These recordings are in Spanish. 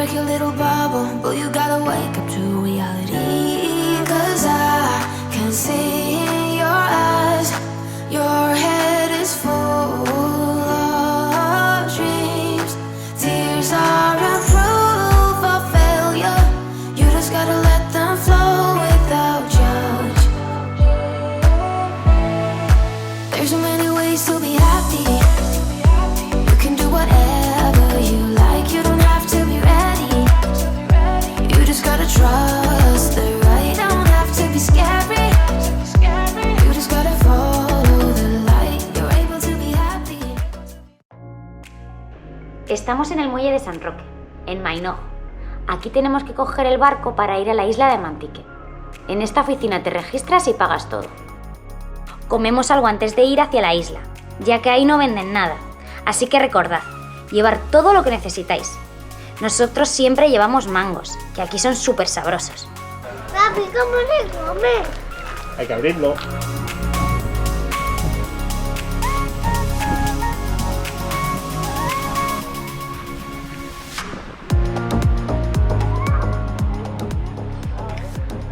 break your little bubble, but you gotta wake up to reality. 'Cause I can see in your eyes, your head is full of dreams. Tears aren't proof of failure, you just gotta let them flow without judge. There's so many ways to be happy. You can do whatever you like, you don't have to be ready. You just gotta trust the right, don't have to be scary. You just gotta follow the light, you're able to be happy. Estamos en el muelle de San Roque, en Mainojo. Aquí tenemos que coger el barco para ir a la isla de Mantique. En esta oficina te registras y pagas todo. Comemos algo antes de ir hacia la isla, ya que ahí no venden nada. Así que recordad, llevar todo lo que necesitáis. Nosotros siempre llevamos mangos, que aquí son súper sabrosos. Papi, ¿cómo se come? Hay que abrirlo.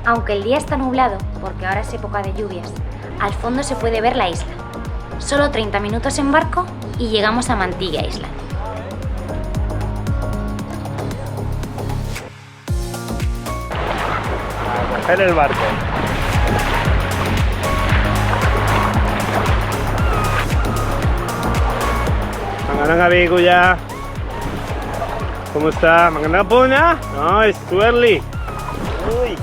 Aunque el día está nublado, porque ahora es época de lluvias, al fondo se puede ver la isla. Solo 30 minutos en barco y llegamos a Mantique Island. A coger el barco. Mangana Biguya. ¿Cómo está? ¿Mangana Puna? No, it's too early. Uy.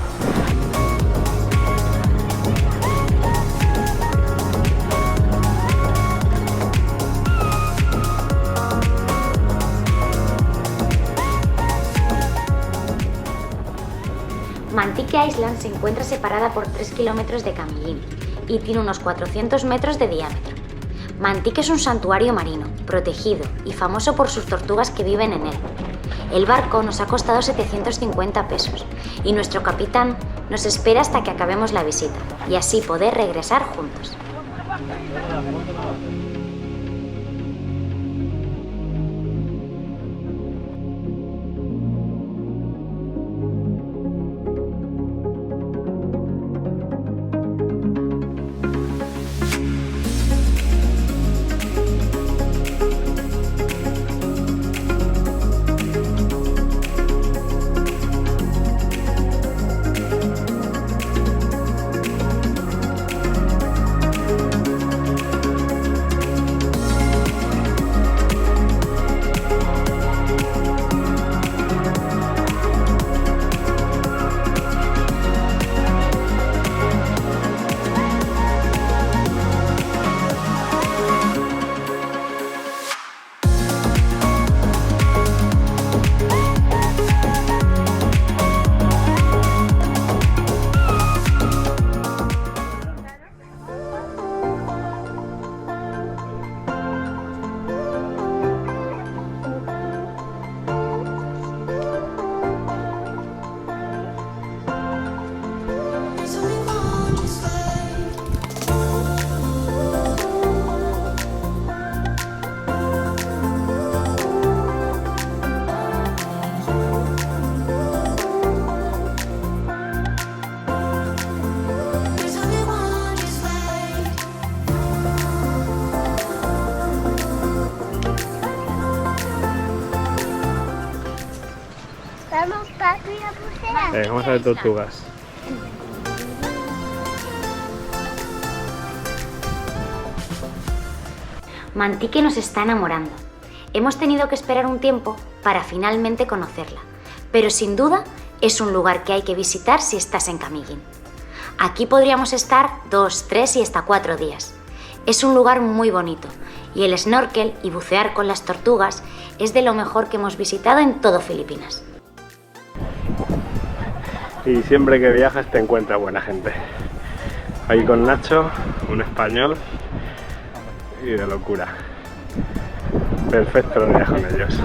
Mantique Island se encuentra separada por 3 kilómetros de Camillín y tiene unos 400 metros de diámetro. Mantique es un santuario marino, protegido y famoso por sus tortugas que viven en él. El barco nos ha costado 750 pesos y nuestro capitán nos espera hasta que acabemos la visita y así poder regresar juntos. Vamos, papi, a pulsera. Vamos a ver tortugas. Mantique nos está enamorando. Hemos tenido que esperar un tiempo para finalmente conocerla, pero sin duda es un lugar que hay que visitar si estás en Camillín. Aquí podríamos estar 2, 3 y hasta 4 días. Es un lugar muy bonito y el snorkel y bucear con las tortugas es de lo mejor que hemos visitado en todo Filipinas. Y siempre que viajas te encuentras buena gente. Ahí con Nacho, un español, y de locura. Perfecto los días con ellos.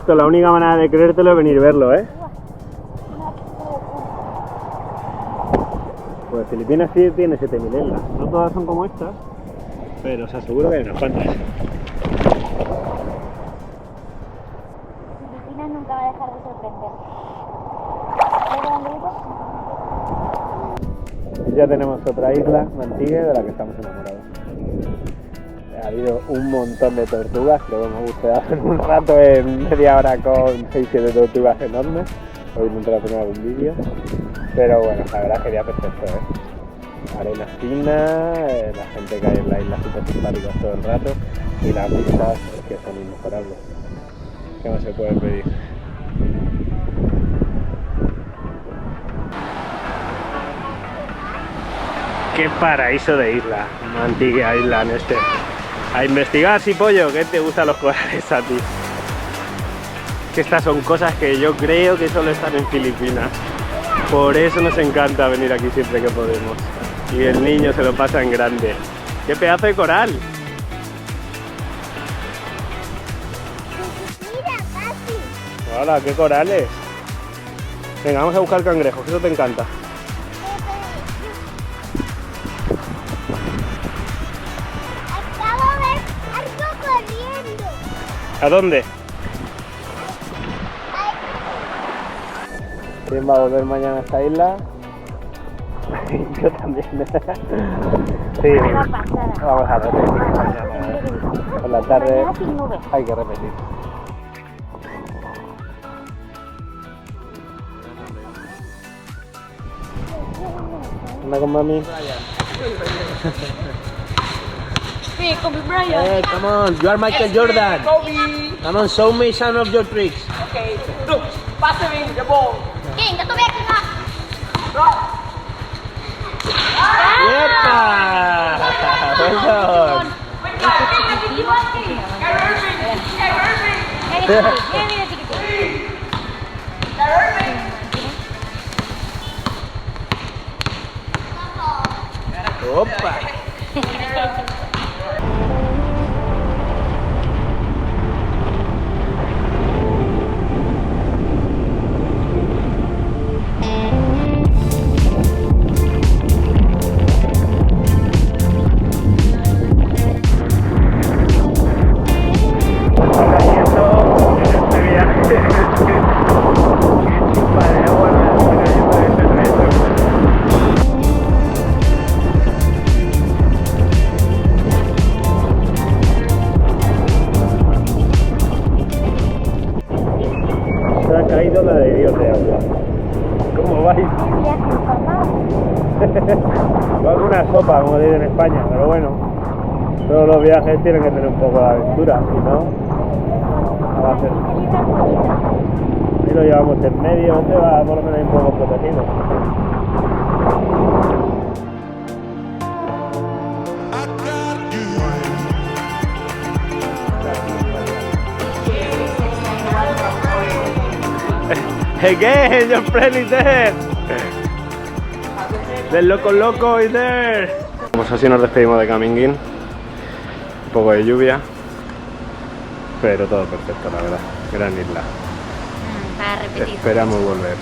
esto, la única manera de creértelo es venir a verlo, ¿eh? Pues Filipinas sí tiene 7000 islas. No todas son como estas, pero os aseguro que hay unas cuantas. Filipinas nunca va a dejar de sorprender. Ya tenemos otra isla, Mantigue, de la que estamos enamorados. Ha habido un montón de tortugas, que hemos buceado en un rato, en media hora, con 6-7 tortugas enormes. Hoy no trato algún vídeo, pero bueno, la verdad sería perfecto, ¿eh? Arena fina, la gente que hay en la isla súper simpática todo el rato, y las vistas que son inmejorables. ¿Qué más se puede pedir? Qué paraíso de isla, Mantigue Island este. A investigar, sí, pollo, que te gustan los corales a ti. Que estas son cosas que yo creo que solo están en Filipinas. Por eso nos encanta venir aquí siempre que podemos. Y el niño se lo pasa en grande. ¡Qué pedazo de coral! Mira, papi. ¡Hola, qué corales! Venga, vamos a buscar cangrejos, que eso te encanta. Acabo de ver algo corriendo. ¿A dónde? Ay, ¿Quién va a volver mañana a esta isla? Yo también. Sí, vamos a repetir mañana. Por la tarde Mañana sin nubes. hay que repetir. Anda con mami. Hey, Kobe Bryant. Hey, come on, you are Michael Jordan. Kobe. Come on, show me some of your tricks. Okay, look, pass me the ball. King, ito ba ka? ¡Yepa! Well done. Opa. Se ha caído la de Dios de agua. ¿Cómo vais? Va con una sopa, como dicen en España, pero bueno, todos los viajes tienen que tener un poco de aventura, si no, no va a ser. Ahí lo llevamos en medio, este va por lo menos un poco protegido. Again, your friend is there. Del loco is there. Pues así nos despedimos de Caminguín. Un poco de lluvia, pero todo perfecto, la verdad. Gran isla. Para repetir. Esperamos volver.